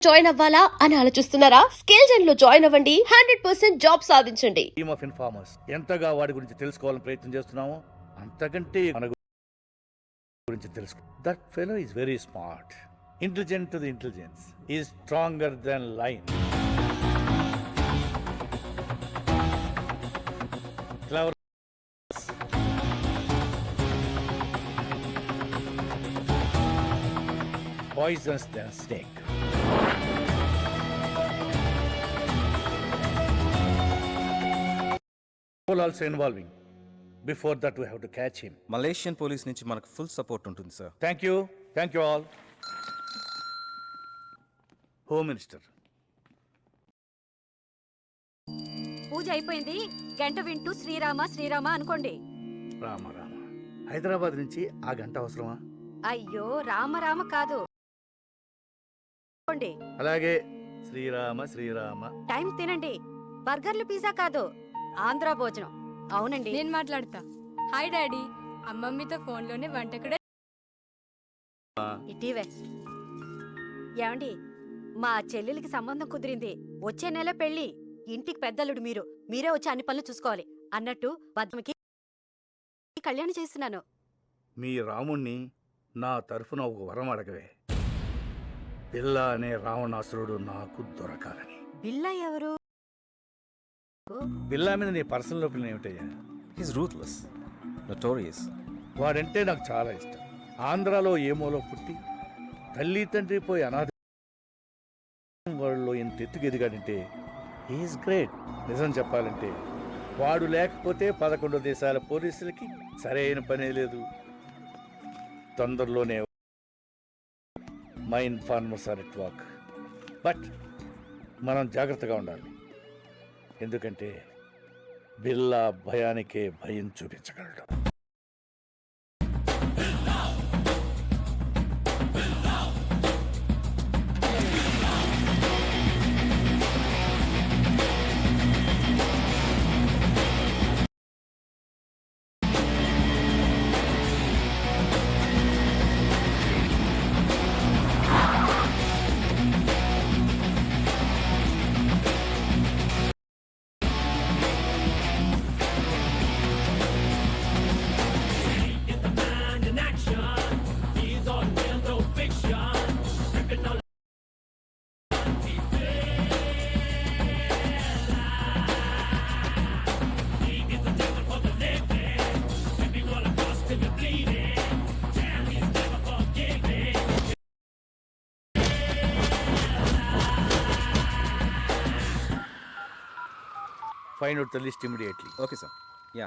Join అవ్వాలా అని ఆలోచిస్తున్నారా? స్కిల్ జెన్ లో జాయిన్ అవ్వండి, 100% జాబ్ సాధించండి. టీమ్ ఆఫ్ ఇన్ఫార్మర్స్ ఎంతగా వాడి గురించి తెలుసుకోవాలని ప్రయత్నం చేస్తున్నామో అంతకంటే మన గురించి తెలుసుకో. That fellow is very smart, intelligent to the intelligence, is stronger then line. Clever, poisonous than a snake. Also involving. Before that we have to catch him. Malaysian police నుంచి మనకు ఫుల్ సపోర్ట్ ఉంటుంది sir. Thank you all. Home Minister. పూజ అయిపోయింది. గంట వింటూ శ్రీరామ శ్రీరామ అనుకోండి. రామ హైదరాబాద్ నుంచి ఆ గంట అవసరమా? అయ్యో రామ రామ కాదు, అలాగే శ్రీరామ. టైం తినండి. బర్గర్లు పిజ్జా కాదు, ఆంధ్ర భోజనం. అవునండి, నేను మాట్లాడతా. హాయ్ డాడీ, అమ్మమ్మతో ఫోన్లోనే వంట కూడా. ఇటీవే ఏమండి, మా చెల్లెలికి సంబంధం కుదిరింది. వచ్చే నెల పెళ్లి. ఇంటికి పెద్దలుడు మీరే వచ్చి అన్ని పనులు చూసుకోవాలి అన్నట్టు బద్దమికి కళ్యాణం చేస్తున్నాను. మీ రాముణ్ణి నా తరఫున ఒక వరం అడగవే. బిల్లా అనే రావణాసురుడు నాకు దొరకాలని. బిల్లా ఎవరు? బిల్లా మీద నీ పర్సనల్ ఒపీనియన్ ఏమిటయ్యా? He's ruthless, notorious. వాడంటే నాకు చాలా ఇష్టం. ఆంధ్రాలో ఏమోలో పుట్టి తల్లి తండ్రి పోయి అనాథ వరల్డ్లో ఇంత ఎత్తుకు ఎదిగాడంటే హీఈస్ గ్రేట్. నిజం చెప్పాలంటే వాడు లేకపోతే 11 దేశాల పోలీసులకి సరైన పనే లేదు. తొందరలోనే mind formers are at work. But మనం జాగ్రత్తగా ఉండాలి, ఎందుకంటే బిల్లా భయానికే భయం చూపించగలడు. Find out the list immediately. Okay sir. Yeah,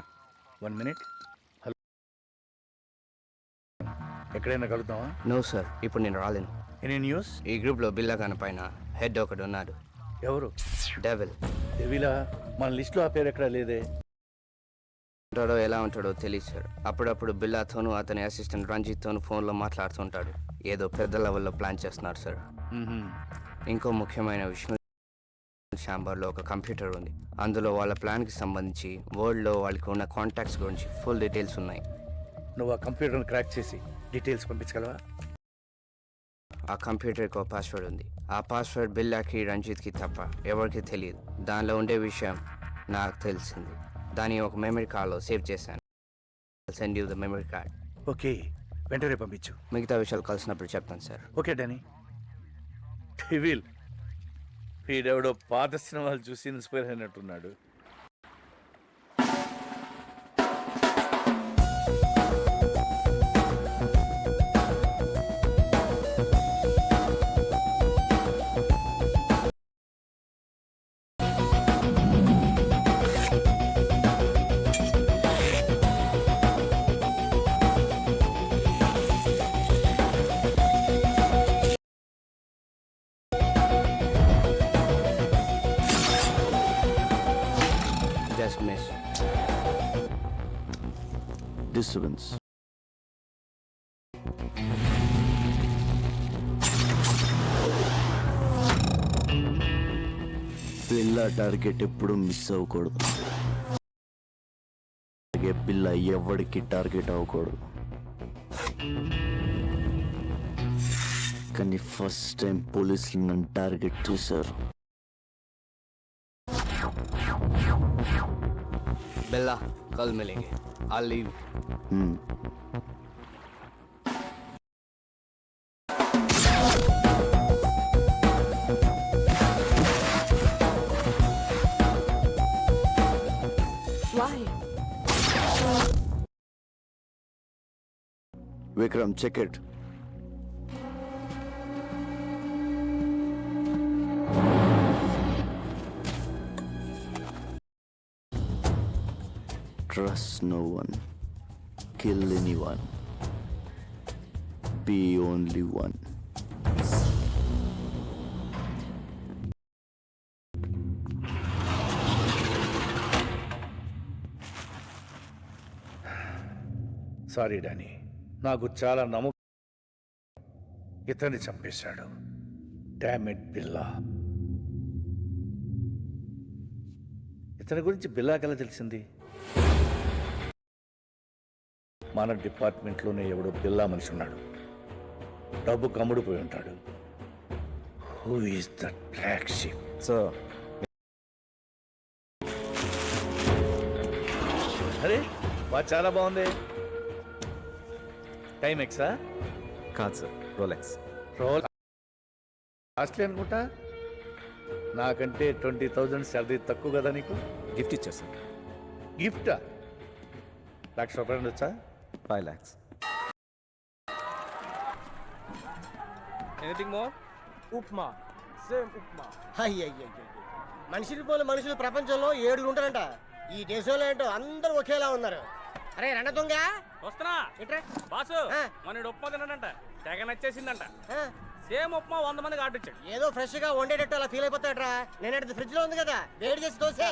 1 minute. Hello, ఎక్కడైనా కలుద్దామా? నో సార్, ఇప్పుడు నేను రాలేను. Any news? ఈ గ్రూప్లో బిల్లా కాని పైన హెడ్ ఒకడు ఉన్నాడు. ఎవరు? డెవిల్. డెవిలా? మన లిస్ట్లో ఆ పేరు ఎక్కడా లేదే. ఉంటాడో ఎలా ఉంటాడో తెలియదు సార్. అప్పుడప్పుడు బిల్లాతోనూ అతని అసిస్టెంట్ రంజిత్తోనూ ఫోన్లో మాట్లాడుతుంటాడు. ఏదో పెద్ద లెవెల్లో ప్లాన్ చేస్తున్నారు సార్. ఇంకో ముఖ్యమైన విషయం, ఛాంబర్లో ఒక కంప్యూటర్ ఉంది. అందులో వాళ్ళ ప్లాన్కి సంబంధించి వరల్డ్లో వాళ్ళకి ఉన్న కాంటాక్ట్స్ గురించి ఫుల్ డీటెయిల్స్ ఉన్నాయి. నువ్వు ఆ కంప్యూటర్ని క్రాక్ చేసి డీటెయిల్స్ పంపించగలవా? ఆ కంప్యూటర్కి ఒక పాస్వర్డ్ ఉంది. ఆ పాస్వర్డ్ బిల్లాకి రంజిత్కి తప్ప ఎవరికి తెలియదు. దానిలో ఉండే విషయం నాకు తెలిసింది. దాన్ని ఒక మెమరీ కార్డ్లో సేవ్ చేశాను. Send you the memory card. Okay, వెంటనే పంపించు. మిగతా విషయాలు కలిసినప్పుడు చెప్తాను సార్. Okay Danny. డెవిల్ వీడెవడో పాత సినిమాలు చూసి ఇన్స్పైర్ అయినట్టున్నాడు. Disturbance. పిల్ల టార్గెట్ ఎప్పుడు మిస్ అవ్వకూడదు. పిల్ల ఎవరికి టార్గెట్ అవ్వకూడదు. కానీ ఫస్ట్ టైం పోలీసులు నన్ను టార్గెట్ చేశారు. बिल्ला कल मिलेंगे. I'll leave. Vikram, check it. Trust no one. Kill anyone. Be only one. Sorry Danny, నాకు చాలా ఇతన్ని చంపేశాడు. డామిట్ బిల్లా. ఇతని గురించి బిల్లాకెలా తెలిసింది? మన డిపార్ట్మెంట్లోనే ఎవడో బిల్లా మనిషి ఉన్నాడు. డబ్బు కమ్ముడిపోయి ఉంటాడు. Who is that black sheep? Sir, అరే వా, చాలా బాగుంది. టైం ఎక్సా? కాదు సార్, రోలెక్స్. రోల్ కాస్ట్లీ అనుకుంటా. నాకంటే 20,000 శాలరీ తక్కువ కదా నీకు? గిఫ్ట్ ఇచ్చారు సార్. గిఫ్టా? ₹1,00,000 వచ్చా? 5 lakhs. Anything more? Upma, same upma. అయ్యయ్య, మనుషులు పోలు మనుషులు ప్రపంచంలో 7 ఉంటారంట. ఈ దేశంలో ఏంటో అందరూ ఒకేలా ఉన్నారు. అరే రండ దొంగ, వస్తున్నా. ఇట్రా. బాసు, ఆ. మన ఉప్మా తిన్నాడంట, తెగ నచ్చేసిందంట. ఆ, సేమ్ ఉప్మా 100 మందికి ఆర్డర్ ఇచ్చాడు. ఏదో ఫ్రెష్ గా వండేటట్టు అలా ఫీల్ అయిపోతాడరా. నేను అడిగి ఫ్రిడ్జ్ లో ఉంది కదా, వేడి చేసి దోసే.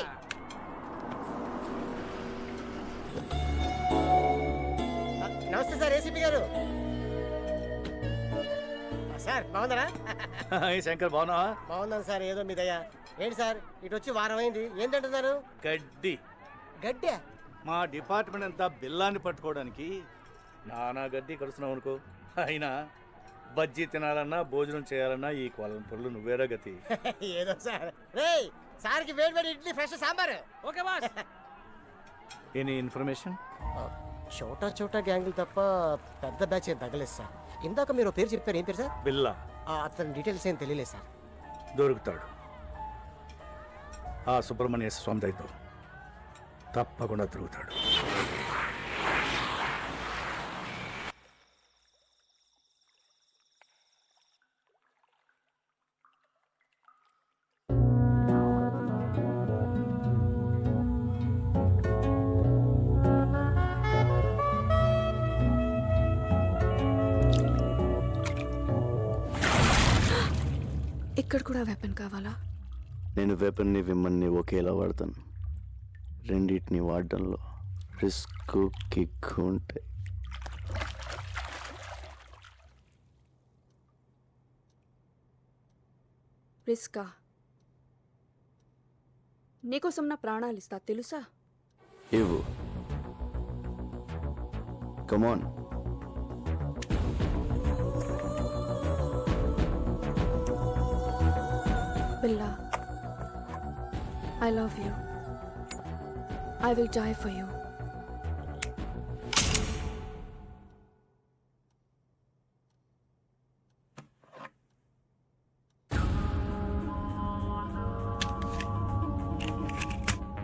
నమస్తే సార్, ఏసీపీ గారు. సార్ బాగుందరా? శంకర్ బాగున్నావా? బాగున్నాను సార్, ఏదో మీ దయ. ఏంటి సార్ ఇటు వచ్చి వారం అయింది, ఏం తింటున్నారు? గడ్డి. గడ్డే? మా డిపార్ట్మెంట్ అంతా బిల్లాన్ని పట్టుకోవడానికి నానా గడ్డి కడుస్తున్నావు అనుకో. అయినా బజ్జీ తినాలన్నా భోజనం చేయాలన్నా ఈ కొలం పొరులు నువ్వేరా గతి. ఏదో సార్. రేయ్, సార్కి వేడి వేడి idli, fresh sambar. Okay boss. Any information? చోటా చోటా గ్యాంగులు తప్ప పెద్ద బ్యాచ్ ఏం తగ్గలేదు సార్. ఇందాక మీరు పేరు చెప్పారు, ఏం పేరు సార్? బిల్లా. అతని డీటెయిల్స్ ఏం తెలియలేదు సార్. దొరుకుతాడు. ఆ సుబ్రహ్మణ్య స్వామి దయతో తప్పకుండా దొరుకుతాడు. ఇక్కడ కూడా వెపన్ కావాలా? నేను వెపన్ని విమ్మన్ని ఒకేలా వాడతాను. రెండింటిని వాడడంలో రిస్క్, కిక్ ఉంటాయి. రిస్కా? నీకోసం నా ప్రాణాలు ఇస్తా, తెలుసా? ఇవ్వు. కమాన్. బిల్లా, I love you. I will die for you.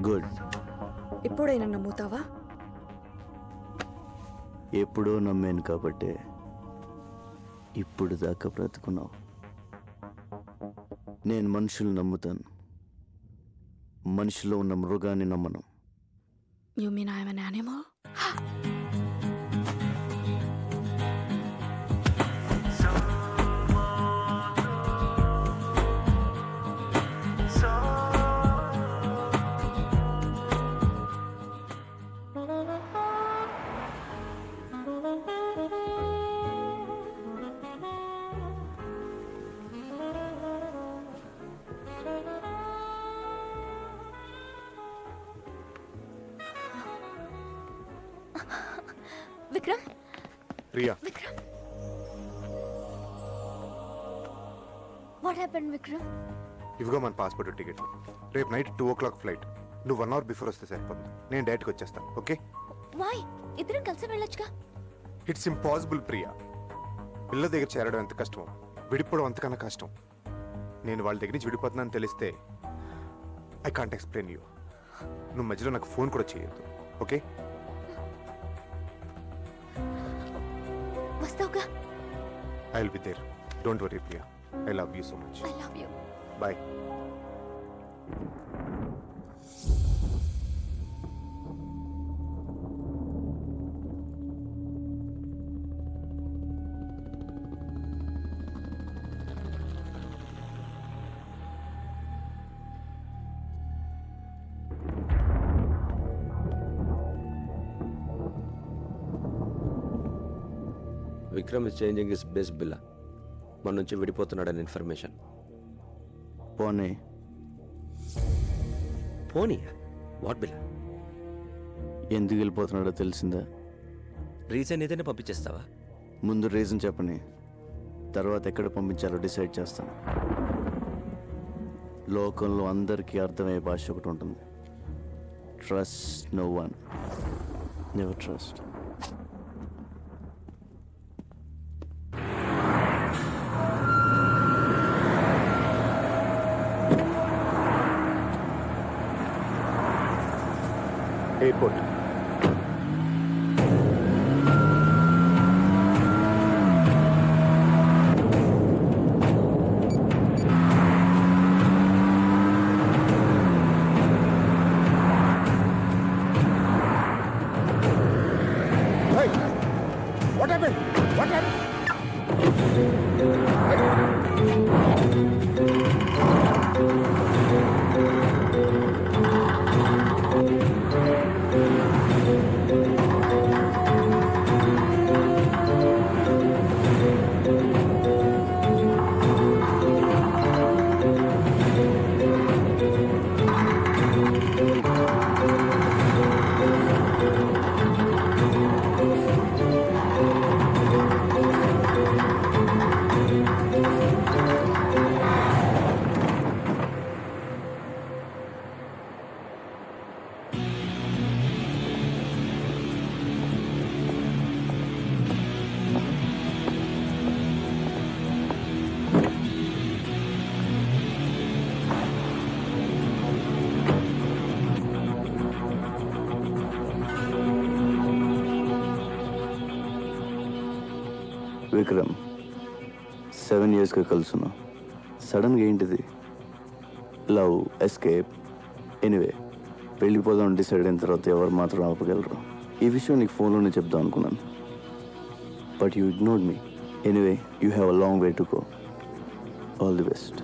Good. ఇప్పుడైనా నమ్ముతావా? ఎప్పుడో నమ్మాను కాబట్టే ఇప్పుడు దాకా బ్రతుకున్నావు. నేను మనుషులు నమ్ముతాను, మనిషిలో ఉన్న మృగాన్ని నమ్మను. You mean I am an animal? Vikram, Priya, Vikram. What happened Vikram? ఇవిగో మన పాస్పోర్ట్ టికెట్. రేపు నైట్ 2 o'clock ఫ్లైట్. నువ్వు 1 hour బిఫోర్ వస్తే సరిపోతుంది. నేను డైరెక్ట్గా వచ్చేస్తాను. ఓకే? వై? ఇద్దరం కలిసి వెళ్ళొచ్చుగా. It's impossible Priya. పిల్ల దగ్గర చేరడం ఎంత కష్టమో విడిపోవడం అంతకన్నా కష్టం. నేను వాళ్ళ దగ్గర నుంచి విడిపోతున్నాను తెలిస్తే ఐ కాంట్ ఎక్స్ప్లెయిన్ యూ. నువ్వు మధ్యలో నాకు ఫోన్ కూడా చేయొద్దు. ఓకే? వస్తావుగా? I will be there. Don't worry Priya. I love you so much. I love you. Bye. Vikram is changing his base బిల్లా. మన నుంచి విడిపోతున్నాడని ఇన్ఫర్మేషన్. పోనీ పోనీ వాట్ బిల్లా? ఎందుకు వెళ్ళిపోతున్నాడో తెలిసిందా? రీజన్ ఏదైనా పంపించేస్తావా? ముందు రీజన్ చెప్పని, తర్వాత ఎక్కడ పంపించాలో డిసైడ్ చేస్తాను. లోకంలో అందరికీ అర్థమయ్యే భాష ఒకటి ఉంటుంది. Trust no one, never trust. Airport. What happened? What happened? Vikram, 7 yearsగా కలుసున్నాం. సడన్గా ఏంటిది? Love, escape. ఎనీవే, వెళ్ళిపోదాం డిసైడ్ అయిన తర్వాత ఎవరు మాత్రం ఆపగలరు? ఈ విషయం నీకు ఫోన్లోనే చెప్దాం అనుకున్నాను, but you ignored me. Anyway, you have a long way to go. All the best.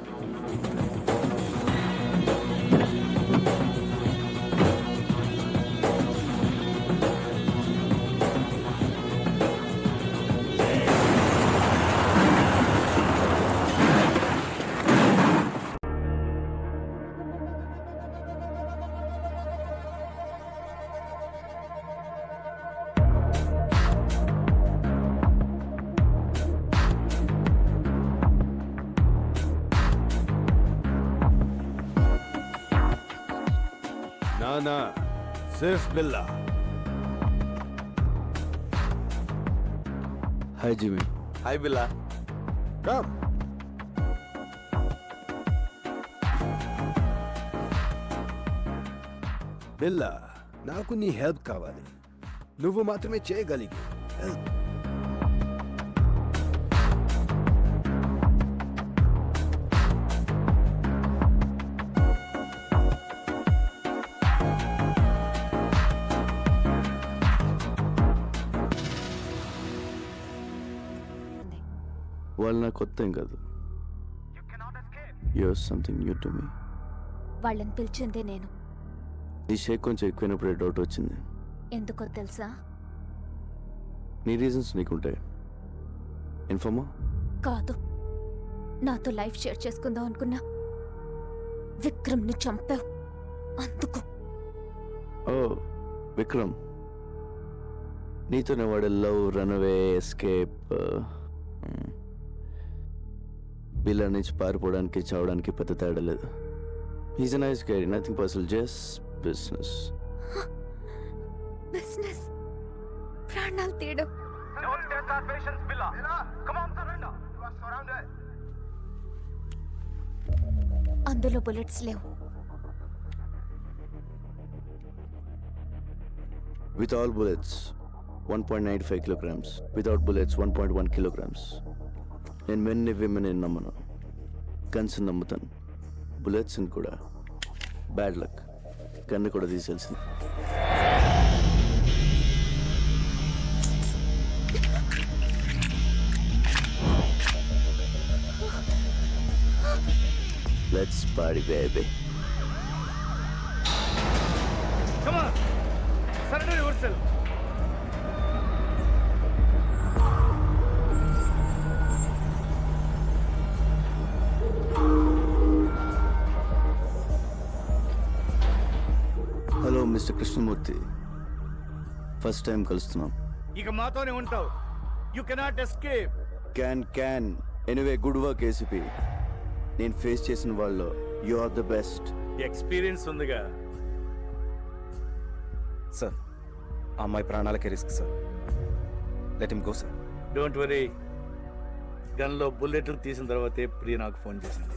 ना सिर्फ बिल्ला. హాయ్ జిమి. హాయ్ బిల్లా. Come. బిల్లా, నాకు నీ హెల్ప్ కావాలి. నువ్వు మాత్రమే చేయగలిగి హెల్ప్. వాళ్ళు నాకు కొత్త ఏం కాదు. You're something new to me. వాళ్ళని పిలిచిందే నేను. ఈ షేక్ కొంచెం ఎక్కువైనప్పుడే డౌట్ వచ్చింది. ఎందుకో తెలుసా? నీ రీజన్స్ నీకుంటాయి. ఇన్ఫార్మా? కాదు, నాతో లైఫ్ షేర్ చేసుకుందాం అనుకున్నా. విక్రమ్ని చంపావు అందుకు. ఓ విక్రమ్, నీతోనే వాడు లవ్, రన్అవే, ఎస్కేప్. బిల్లా నుంచి పారిపోవడానికి చావడానికి పెద్ద తేడా లేదు. Is nice guy, nothing personal, just business. Business ప్రాణాలు తీయడం. అందులో బుల్లెట్స్ లేవు. With all bullets, 1.95 kilograms. Without bullets, 1.1 kilograms. నేను మెన్ని విమెన్ నమ్మను, గన్స్ నమ్ముతాను, బుల్లెట్స్ కూడా. బ్యాడ్ లక్, గన్ను కూడా తీసేయాల్సింది. Let's party, baby. Come on, surrender yourself. Hello mister Krishnamurthy, first time కలుస్తున్నాం. ఇక మాతోనే ఉంటావు. You cannot escape. Can anyway, good work ACP. నేను ఫేస్ చేసిన వాళ్ళు you are the best. Experience ఉందిగా. సార్, అమ్మాయి ప్రాణాలకే risk sir. Let him go sir. Don't worry, గన్లో బుల్లెట్లు తీసిన తర్వాతే ప్రియ నాకు ఫోన్ చేసింది.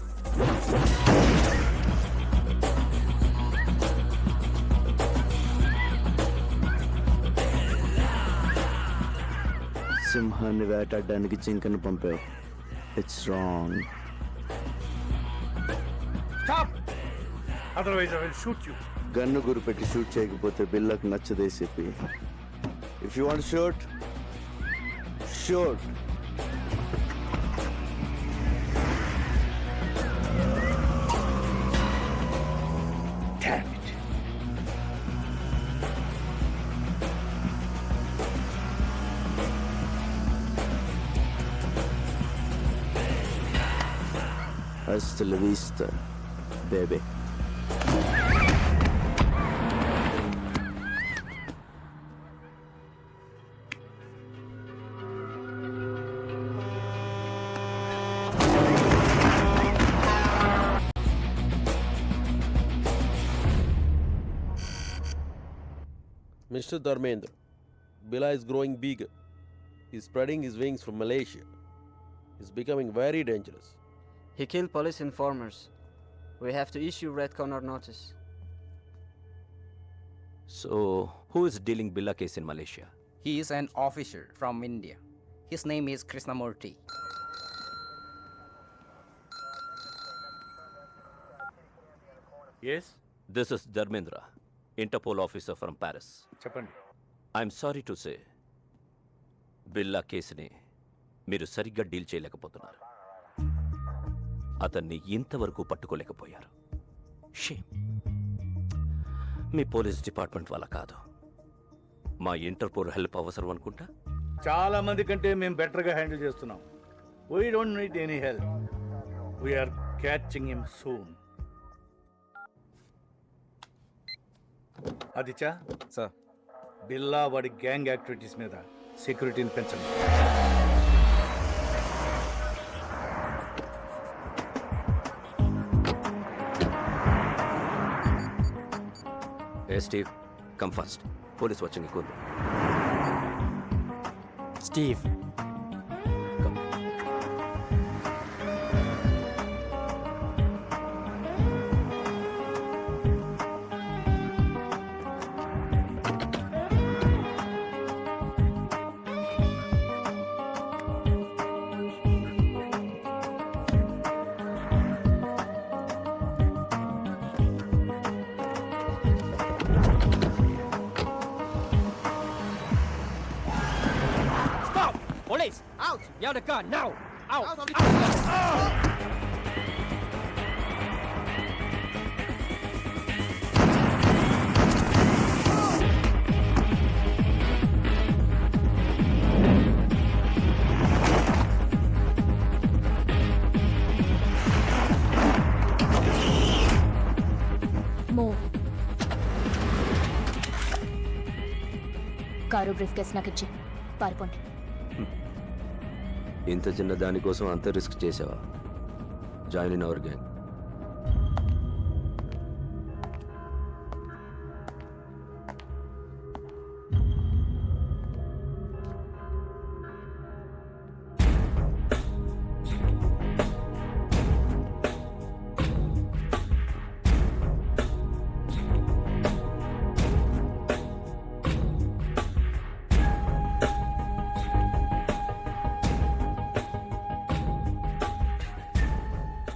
సింహాన్ని వేటాడడానికి జింకను పంపావు. It's wrong. Stop! Otherwise I will shoot you. Gun గురిపెట్టి షూట్ చేయకపోతే బిల్లకు నచ్చదేసేపి. If you want shoot, shoot. Damn it. Hasta la vista, baby. Mr. Dharmendra, Bila is growing bigger. He's spreading his wings from Malaysia. He's becoming very dangerous. He killed police informers. We have to issue red corner notice. So who is dealing Billa case in Malaysia? He is an officer from India. His name is Krishnamurthy. Yes? This is Dharmendra, Interpol officer from Paris. చెప్పండి. I'm sorry to say, బిల్లా కేసుని మీరు సరిగ్గా deal చేయలేకపోతున్నారు. అతన్ని ఇంతవరకు పట్టుకోలేకపోయారు. Shame. మీ police department వల్ల కాదు, మా ఇంటర్పోల్ హెల్ప్ అవసరం అనుకుంటా. చాలా మంది కంటే మేము బెటర్గా హ్యాండిల్ చేస్తున్నాం. We don't need any help. We're catching him soon. Aditya sir, Billa వాడి గ్యాంగ్ యాక్టివిటీస్ మీద సెక్యూరిటీని పెంచండి. ఏ స్టీవ్, కమ్ ఫాస్ట్. పోలీస్ వచ్చింది cool. Steve. Police! Out! You have the gun now! Out! Move. Car brief case ఇచ్చి పారిపోండి. ఇంత చిన్న దానికోసం అంత రిస్క్ చేసావా? Join in our gang.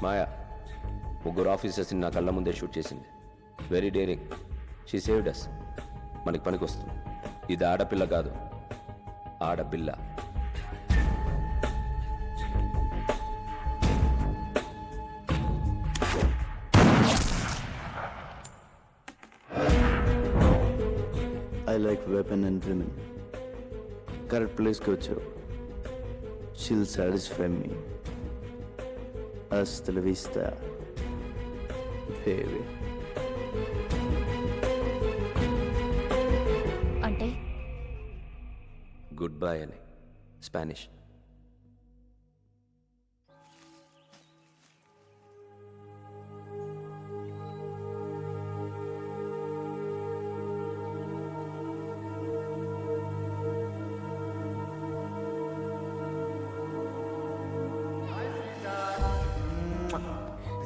Maya ముగ్గురు ఆఫీసర్స్ని నా కళ్ళ ముందే షూట్ చేసింది. Very daring. She saved us. మనకి పనికి వస్తుంది. ఇది ఆడపిల్ల కాదు, ఆడపిల్ల. I like weapon and women. Correct ప్లేస్కి వచ్చావు. షీల్ సాటిస్ఫై మీ. Hasta la vista, baby. అంటే గుడ్ బై అని Spanish.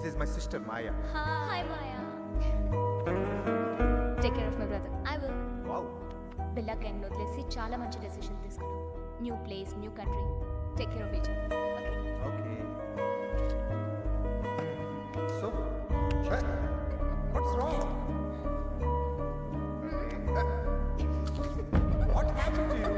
This is my sister Maya. Hi Maya. Take care of my brother. I will. Wow. Billa gang వదిలేసి చాలా మంచి decision తీసుకున్నాం. New place, new country. Take care of each other. Okay. So, what's wrong? What happened to you?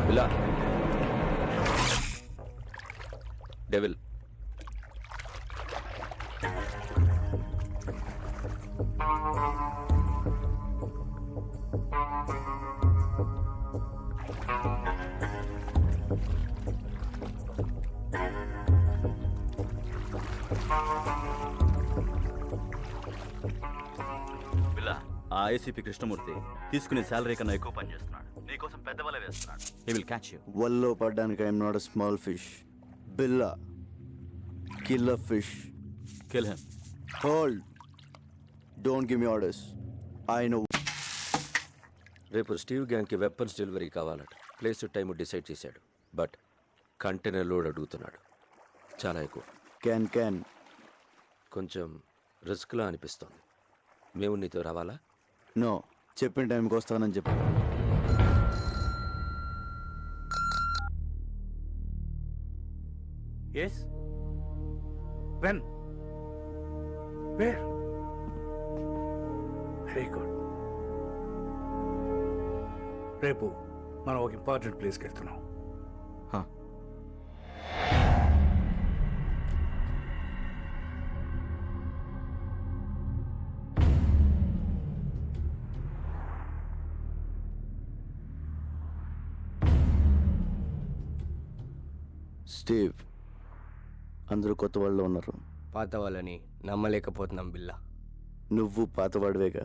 Billa devil. ఆ ACP Krishnamurthy తీసుకునే salary కన్నా ఎక్కువ పని చేస్తున్నాడు. నీకోసం పెద్ద వల వేస్తున్నాడు. He will catch you. వల్లో పడ్డానికి I'm not a small fish. Billa kill a fish. Kill him. Hold. Don't give me orders. I know. రేపు స్టీవ్ గ్యాంగ్కి వెపన్స్ డెలివరీ కావాలట. ప్లేస్ టైం డిసైడ్ చేశాడు. బట్ కంటైనర్ లోడ్ అడుగుతున్నాడు. చాలా ఎక్కువ. క్యాన్ కొంచెం రిస్క్లా అనిపిస్తోంది. మేము నీతో రావాలా? నో. చెప్పిన టైంకి వస్తానని చెప్పు. Yes? When? Where? Very good. రేపు మనం ఒక ఇంపార్టెంట్ ప్లేస్కి వెళ్తున్నాం. స్టీవ్, అందరూ కొత్త వాళ్ళు ఉన్నారు. పాత వాళ్ళని నమ్మలేకపోతున్నాం బిల్లా. నువ్వు పాతవాడివేగా.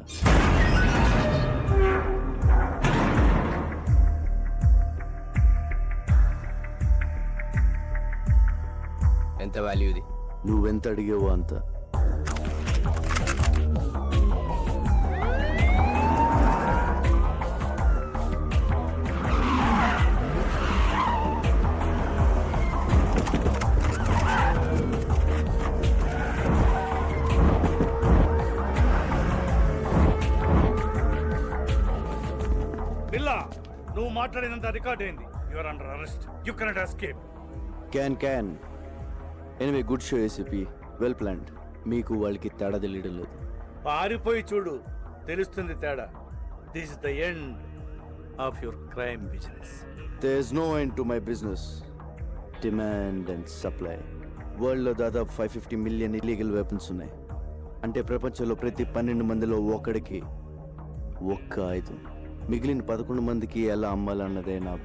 ఎంత వాల్యూ ఇది? నువ్వెంత అడిగావో అంత. బిల్లా, నువ్వు మాట్లాడినంత రికార్డ్ అయింది. You are under arrest. You cannot escape. Can anyway good show ACP, well planned. మీకు వాళ్ళకి తేడా తెలియడం లేదు. పారిపోయి చూడు, తెలుస్తుంది తేడా. This is the end of your crime business. There is no end to my business. Demand and supply. వరల్డ్లో దాదాపు 550 మిలియన్ ఇల్లీగల్ వెపన్స్ ఉన్నాయి. అంటే ప్రపంచంలో ప్రతి 12 మందిలో ఒకడికి ఒక్క ఆయుధం. మిగిలిన 11 మందికి ఎలా అమ్మాలన్నదే నా